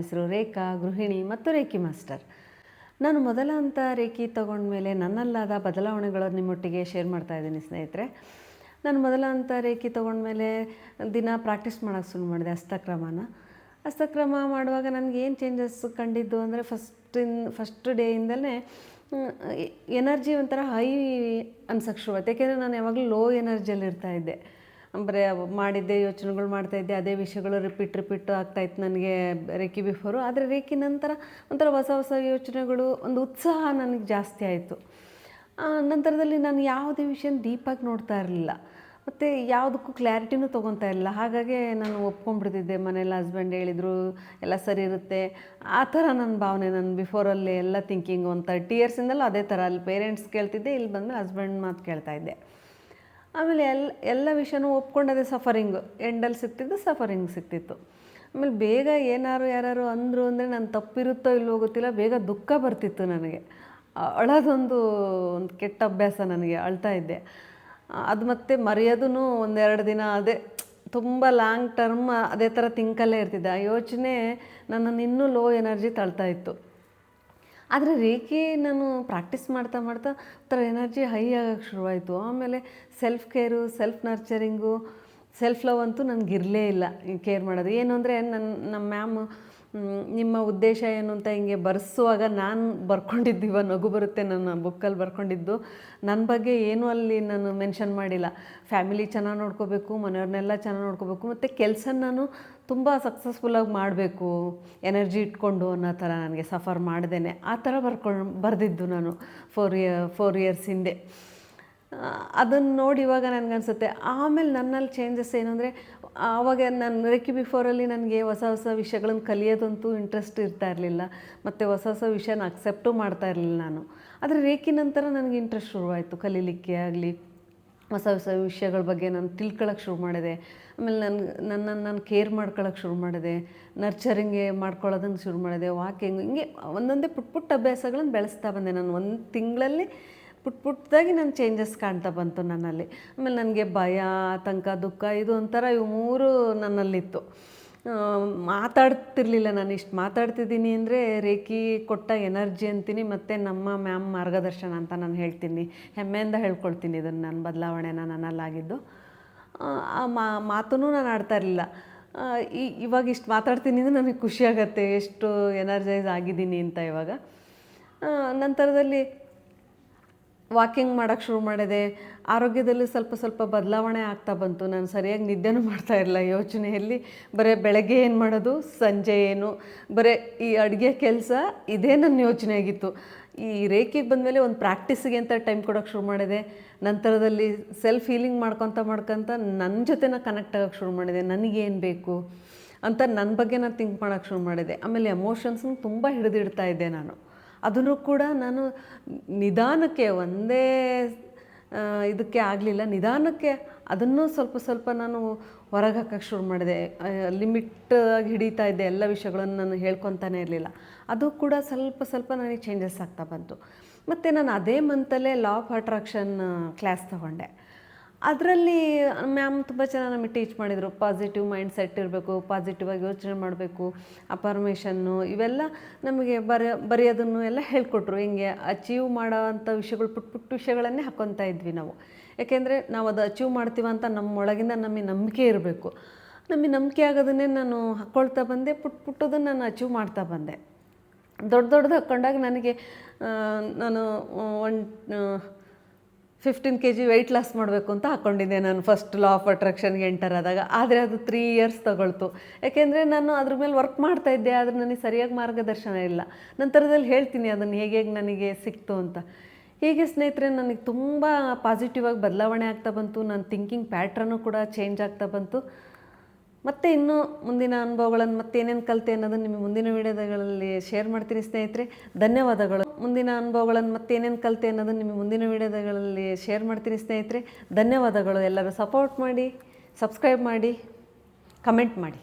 ಹೆಸರು ರೇಖಾ, ಗೃಹಿಣಿ ಮತ್ತು ರೇಖಿ ಮಾಸ್ಟರ್. ನಾನು ಮೊದಲ ಹಂತ ರೇಖಿ ತಗೊಂಡ್ಮೇಲೆ ನನ್ನಲ್ಲಾದ ಬದಲಾವಣೆಗಳನ್ನು ನಿಮ್ಮೊಟ್ಟಿಗೆ ಶೇರ್ ಮಾಡ್ತಾ ಇದ್ದೀನಿ ಸ್ನೇಹಿತರೆ. ನಾನು ಮೊದಲ ಹಂತ ರೇಖಿ ತೊಗೊಂಡ್ಮೇಲೆ ದಿನ ಪ್ರಾಕ್ಟೀಸ್ ಮಾಡೋಕ್ಕೆ ಶುರು ಮಾಡಿದೆ ಹಸ್ತಕ್ರಮ ಮಾಡುವಾಗ ನನಗೆ ಏನು ಚೇಂಜಸ್ ಕಂಡಿದ್ದು ಅಂದರೆ ಫಸ್ಟ್ ಡೇಯಿಂದಲೇ ಎನರ್ಜಿ ಒಂಥರ ಹೈ ಅನ್ಸೋಕ್ಕೆ ಶುರುವಾಯ್ತು. ಏಕೆಂದರೆ ನಾನು ಯಾವಾಗಲೂ ಲೋ ಎನರ್ಜಿಯಲ್ಲಿ ಇರ್ತಾಯಿದ್ದೆ. ಬರೀ ಮಾಡಿದ್ದೆ ಯೋಚನೆಗಳು ಮಾಡ್ತಾಯಿದ್ದೆ, ಅದೇ ವಿಷಯಗಳು ರಿಪೀಟ್ ಆಗ್ತಾಯಿತ್ತು ನನಗೆ ರೇಖಿ ಬಿಫೋರು. ಆದರೆ ರೇಖಿ ನಂತರ ಒಂಥರ ಹೊಸ ಯೋಚನೆಗಳು, ಒಂದು ಉತ್ಸಾಹ ನನಗೆ ಜಾಸ್ತಿ ಆಯಿತು. ನಂತರದಲ್ಲಿ ನಾನು ಯಾವುದೇ ವಿಷಯನ ಡೀಪಾಗಿ ನೋಡ್ತಾ ಇರಲಿಲ್ಲ ಮತ್ತು ಯಾವುದಕ್ಕೂ ಕ್ಲಾರಿಟಿನೂ ತೊಗೊತಾ ಇರಲಿಲ್ಲ. ಹಾಗಾಗಿ ನಾನು ಒಪ್ಕೊಂಡ್ಬಿಡ್ತಿದ್ದೆ. ಮನೇಲಿ ಹಸ್ಬೆಂಡ್ ಹೇಳಿದರು ಎಲ್ಲ ಸರಿ ಇರುತ್ತೆ, ಆ ಥರ ನನ್ನ ಭಾವನೆ. ನಾನು ಬಿಫೋರಲ್ಲಿ ಎಲ್ಲ ಥಿಂಕಿಂಗ್ ಒಂದು 30 ಇಯರ್ಸಿಂದಲೂ ಅದೇ ಥರ. ಅಲ್ಲಿ ಪೇರೆಂಟ್ಸ್ ಕೇಳ್ತಿದ್ದೆ, ಇಲ್ಲಿ ಬಂದಮೇಲೆ ಹಸ್ಬೆಂಡ್ ಮಾತು ಕೇಳ್ತಾಯಿದ್ದೆ. ಆಮೇಲೆ ಎಲ್ಲ ವಿಷಯನೂ ಒಪ್ಕೊಂಡದೇ ಸಫರಿಂಗು, ಎಂಡಲ್ಲಿ ಸಫರಿಂಗ್ ಸಿಗ್ತಿತ್ತು. ಆಮೇಲೆ ಬೇಗ ಯಾರು ಅಂದರು ಅಂದರೆ ನಾನು ತಪ್ಪಿರುತ್ತೋ ಇಲ್ಲವೋ ಗೊತ್ತಿಲ್ಲ, ಬೇಗ ದುಃಖ ಬರ್ತಿತ್ತು ನನಗೆ. ಅಳೋದೊಂದು ಕೆಟ್ಟ ಅಭ್ಯಾಸ ನನಗೆ, ಅಳ್ತಾ ಇದ್ದೆ. ಅದು ಮತ್ತೆ ಮರೆಯೋದೂ 1-2 ದಿನ ಅದೇ ತುಂಬ ಲಾಂಗ್ ಟರ್ಮ್ ಅದೇ ಥರ ಥಿಂಕಲ್ಲೇ ಇರ್ತಿದ್ದೆ. ಆ ಯೋಚನೆ ನನ್ನನ್ನು ಇನ್ನೂ ಲೋ ಎನರ್ಜಿ ತಳ್ತಾ ಇತ್ತು. ಆದರೆ ರೇಖಿ ನಾನು ಪ್ರಾಕ್ಟೀಸ್ ಮಾಡ್ತಾ ಒಂಥರ ಎನರ್ಜಿ ಹೈ ಆಗೋಕ್ಕೆ ಶುರುವಾಯಿತು. ಆಮೇಲೆ self care, self nurturing, self love ಅಂತೂ ನನಗಿರಲೇ ಇಲ್ಲ. ಕೇರ್ ಮಾಡೋದು ಏನು ಅಂದರೆ, ನಮ್ಮ ಮ್ಯಾಮ್ ನಿಮ್ಮ ಉದ್ದೇಶ ಏನು ಅಂತ ಹಿಂಗೆ ಬರೆಸುವಾಗ ನಾನು ಬರ್ಕೊಂಡಿದ್ದು, ನಗು ಬರುತ್ತೆ, ನನ್ನ ಬುಕ್ಕಲ್ಲಿ ಬರ್ಕೊಂಡಿದ್ದು. ನನ್ನ ಬಗ್ಗೆ ಏನೂ ಅಲ್ಲಿ ನಾನು ಮೆನ್ಷನ್ ಮಾಡಿಲ್ಲ. ಫ್ಯಾಮಿಲಿ ಚೆನ್ನಾಗಿ ನೋಡ್ಕೋಬೇಕು, ಮನೆಯವ್ರನ್ನೆಲ್ಲ ಚೆನ್ನಾಗಿ ನೋಡ್ಕೋಬೇಕು, ಮತ್ತು ಕೆಲಸ ನಾನು ತುಂಬ ಸಕ್ಸಸ್ಫುಲ್ಲಾಗಿ ಮಾಡಬೇಕು ಎನರ್ಜಿ ಇಟ್ಕೊಂಡು ಅನ್ನೋ ಥರ, ನನಗೆ ಸಫರ್ ಮಾಡ್ದೇನೆ ಆ ಥರ ಬರೆದಿದ್ದು ನಾನು 4 ಇಯರ್ಸ್ ಹಿಂದೆ. ಅದನ್ನು ನೋಡಿ ಇವಾಗ ನನಗನ್ಸುತ್ತೆ. ಆಮೇಲೆ ನನ್ನಲ್ಲಿ ಚೇಂಜಸ್ ಏನು ಅಂದರೆ, ಆವಾಗ ನಾನು ರೇಖಿ ಬಿಫೋರಲ್ಲಿ ನನಗೆ ಹೊಸ ವಿಷಯಗಳನ್ನು ಕಲಿಯೋದಂತೂ ಇಂಟ್ರೆಸ್ಟ್ ಇರ್ತಾ ಇರಲಿಲ್ಲ, ಮತ್ತು ಹೊಸ ವಿಷಯನ ಅಕ್ಸೆಪ್ಟು ಮಾಡ್ತಾ ಇರಲಿಲ್ಲ ನಾನು. ಆದರೆ ರೇಖಿ ನಂತರ ನನಗೆ ಇಂಟ್ರೆಸ್ಟ್ ಶುರುವಾಯಿತು, ಕಲೀಲಿಕ್ಕೆ ಆಗಲಿ, ಹೊಸ ವಿಷಯಗಳ ಬಗ್ಗೆ ನಾನು ತಿಳ್ಕೊಳ್ಳೋಕೆ ಶುರು ಮಾಡಿದೆ. ಆಮೇಲೆ ನನ್ನನ್ನು ನಾನು ಕೇರ್ ಮಾಡ್ಕೊಳ್ಳೋಕೆ ಶುರು ಮಾಡಿದೆ, ನರ್ಚರಿಂಗೆ ಮಾಡ್ಕೊಳ್ಳೋದನ್ನು ಶುರು ಮಾಡಿದೆ, ವಾಕಿಂಗ್, ಹಿಂಗೆ ಒಂದೊಂದೇ ಪುಟ್ಟ ಅಭ್ಯಾಸಗಳನ್ನು ಬೆಳೆಸ್ತಾ ಬಂದೆ. ನಾನು 1 ತಿಂಗಳಲ್ಲಿ ಪುಟ್ಟದಾಗಿ ನನ್ನ ಚೇಂಜಸ್ ಕಾಣ್ತಾ ಬಂತು ನನ್ನಲ್ಲಿ. ಆಮೇಲೆ ನನಗೆ ಭಯ, ಆತಂಕ, ದುಃಖ, ಇದು ಒಂಥರ ಇವು 3 ನನ್ನಲ್ಲಿತ್ತು. ಮಾತಾಡ್ತಿರ್ಲಿಲ್ಲ. ನಾನು ಇಷ್ಟು ಮಾತಾಡ್ತಿದ್ದೀನಿ ಅಂದರೆ ರೇಖಿ ಕೊಟ್ಟ ಎನರ್ಜಿ ಅಂತೀನಿ, ಮತ್ತು ನಮ್ಮ ಮ್ಯಾಮ್ ಮಾರ್ಗದರ್ಶನ ಅಂತ ನಾನು ಹೇಳ್ತೀನಿ. ಹೆಮ್ಮೆಯಿಂದ ಹೇಳ್ಕೊಳ್ತೀನಿ ಇದನ್ನು, ನನ್ನ ಬದಲಾವಣೆನ ನನ್ನಲ್ಲಾಗಿದ್ದು. ಆ ಮಾತೂ ನಾನು ಆಡ್ತಾ ಇರಲಿಲ್ಲ. ಇವಾಗ ಇಷ್ಟು ಮಾತಾಡ್ತೀನಿ ಅಂದರೆ ನನಗೆ ಖುಷಿಯಾಗತ್ತೆ, ಎಷ್ಟು ಎನರ್ಜೈಸ್ ಆಗಿದ್ದೀನಿ ಅಂತ ಇವಾಗ. ನಂತರದಲ್ಲಿ ವಾಕಿಂಗ್ ಮಾಡೋಕ್ಕೆ ಶುರು ಮಾಡಿದೆ. ಆರೋಗ್ಯದಲ್ಲಿ ಸ್ವಲ್ಪ ಬದಲಾವಣೆ ಆಗ್ತಾ ಬಂತು. ನಾನು ಸರಿಯಾಗಿ ನಿದ್ದೆನೂ ಮಾಡ್ತಾ ಇರಲಿಲ್ಲ. ಯೋಚನೆಯಲ್ಲಿ ಬರೀ ಬೆಳಗ್ಗೆ ಏನು ಮಾಡೋದು, ಸಂಜೆ ಏನು, ಬರೀ ಈ ಅಡುಗೆ ಕೆಲಸ, ಇದೇ ನನ್ನ ಯೋಚನೆ ಆಗಿತ್ತು. ಈ ರೇಖಿಗೆ ಬಂದಮೇಲೆ ಒಂದು ಪ್ರಾಕ್ಟೀಸಿಗೆ ಅಂತ ಟೈಮ್ ಕೊಡೋಕ್ಕೆ ಶುರು ಮಾಡಿದೆ. ನಂತರದಲ್ಲಿ ಸೆಲ್ಫ್ ಹೀಲಿಂಗ್ ಮಾಡ್ಕೊತ ನನ್ನ ಜೊತೆ ಕನೆಕ್ಟ್ ಆಗೋಕ್ಕೆ ಶುರು ಮಾಡಿದೆ. ನನಗೇನು ಬೇಕು ಅಂತ ನನ್ನ ಬಗ್ಗೆ ನಾನು ಥಿಂಕ್ ಮಾಡೋಕ್ಕೆ ಶುರು ಮಾಡಿದೆ. ಆಮೇಲೆ ಎಮೋಷನ್ಸ್ನ ತುಂಬ ಹಿಡಿದಿಡ್ತಾ ಇದ್ದೆ ನಾನು. ಅದನ್ನು ಕೂಡ ನಾನು ನಿಧಾನಕ್ಕೆ, ಒಂದೇ ಇದಕ್ಕೆ ಆಗಲಿಲ್ಲ, ನಿಧಾನಕ್ಕೆ ಅದನ್ನು ಸ್ವಲ್ಪ ನಾನು ಹೊರಗೆ ಹಾಕೋಕ್ಕೆ ಶುರು ಮಾಡಿದೆ. ಲಿಮಿಟಾಗಿ ಹಿಡಿತಾ ಇದ್ದೆ, ಎಲ್ಲ ವಿಷಯಗಳನ್ನು ನಾನು ಹೇಳ್ಕೊತಾನೆ ಇರಲಿಲ್ಲ. ಅದು ಕೂಡ ಸ್ವಲ್ಪ ನನಗೆ ಚೇಂಜಸ್ ಆಗ್ತಾ ಬಂತು. ಮತ್ತು ನಾನು ಅದೇ ಮಂತಲ್ಲೇ ಲಾ ಆಫ್ ಅಟ್ರಾಕ್ಷನ್ ಕ್ಲಾಸ್ ತೊಗೊಂಡೆ. ಅದರಲ್ಲಿ ಮ್ಯಾಮ್ ತುಂಬ ಚೆನ್ನಾಗಿ ನಮಗೆ ಟೀಚ್ ಮಾಡಿದರು. ಪಾಸಿಟಿವ್ ಮೈಂಡ್ ಸೆಟ್ ಇರಬೇಕು, ಪಾಸಿಟಿವ್ ಆಗಿ ಯೋಚನೆ ಮಾಡಬೇಕು, ಅಫರ್ಮೇಷನ್ನು, ಇವೆಲ್ಲ ನಮಗೆ ಬರೆಯೋದನ್ನು ಎಲ್ಲ ಹೇಳ್ಕೊಟ್ರು. ಹಿಂಗೆ ಅಚೀವ್ ಮಾಡೋ ಅಂಥ ವಿಷಯಗಳು, ಪುಟ್ಟ ವಿಷಯಗಳನ್ನೇ ಹಾಕ್ಕೊತಾ ಇದ್ವಿ ನಾವು. ಯಾಕೆಂದರೆ ನಾವು ಅದು ಅಚೀವ್ ಮಾಡ್ತೀವಿ ಅಂತ ನಮ್ಮೊಳಗಿಂದ ನಮಗೆ ನಂಬಿಕೆ ಇರಬೇಕು. ನಮಗೆ ನಂಬಿಕೆ ಆಗೋದನ್ನೇ ನಾನು ಹಾಕ್ಕೊಳ್ತಾ ಬಂದೆ. ಪುಟ್ಟದನ್ನು ನಾನು ಅಚೀವ್ ಮಾಡ್ತಾ ಬಂದೆ. ದೊಡ್ಡದು ಹಾಕ್ಕೊಂಡಾಗ ನನಗೆ ನಾನು 15 kg ವೆಯ್ಟ್ ಲಾಸ್ ಮಾಡಬೇಕು ಅಂತ ಹಾಕ್ಕೊಂಡಿದ್ದೆ ನಾನು ಫಸ್ಟ್ ಲಾ ಆಫ್ ಅಟ್ರಾಕ್ಷನ್ಗೆ ಎಂಟರ್ ಆದಾಗ. ಆದರೆ ಅದು 3 ಇಯರ್ಸ್ ತೊಗೊಳ್ತು. ಯಾಕೆಂದರೆ ನಾನು ಅದ್ರ ಮೇಲೆ ವರ್ಕ್ ಮಾಡ್ತಾಯಿದ್ದೆ, ಆದರೆ ನನಗೆ ಸರಿಯಾಗಿ ಮಾರ್ಗದರ್ಶನ ಇಲ್ಲ. ನಂತರದಲ್ಲಿ ಹೇಳ್ತೀನಿ ಅದನ್ನು ಹೇಗೆ ನನಗೆ ಸಿಕ್ತು ಅಂತ. ಹೀಗೆ ಸ್ನೇಹಿತರೆ, ನನಗೆ ತುಂಬ ಪಾಸಿಟಿವ್ ಆಗಿ ಬದಲಾವಣೆ ಆಗ್ತಾ ಬಂತು. ನನ್ನ ಥಿಂಕಿಂಗ್ ಪ್ಯಾಟ್ರನ್ನು ಕೂಡ ಚೇಂಜ್ ಆಗ್ತಾ ಬಂತು. ಮತ್ತು ಇನ್ನೂ ಮುಂದಿನ ಅನುಭವಗಳನ್ನು ಮತ್ತೇನೇನು ಕಲಿತೆ ಅನ್ನೋದನ್ನು ನಿಮಗೆ ಮುಂದಿನ ವೀಡಿಯೋಗಳಲ್ಲಿ ಶೇರ್ ಮಾಡ್ತೀನಿ ಸ್ನೇಹಿತರೆ. ಧನ್ಯವಾದಗಳು. ಮುಂದಿನ ಅನುಭವಗಳನ್ನು ಮತ್ತೇನೇನು ಕಲಿತೆ ಅನ್ನೋದನ್ನು ನಿಮಗೆ ಮುಂದಿನ ವೀಡಿಯೋಗಳಲ್ಲಿ ಶೇರ್ ಮಾಡ್ತೀನಿ ಸ್ನೇಹಿತರೆ. ಧನ್ಯವಾದಗಳು. ಎಲ್ಲರೂ ಸಪೋರ್ಟ್ ಮಾಡಿ, ಸಬ್ಸ್ಕ್ರೈಬ್ ಮಾಡಿ, ಕಮೆಂಟ್ ಮಾಡಿ.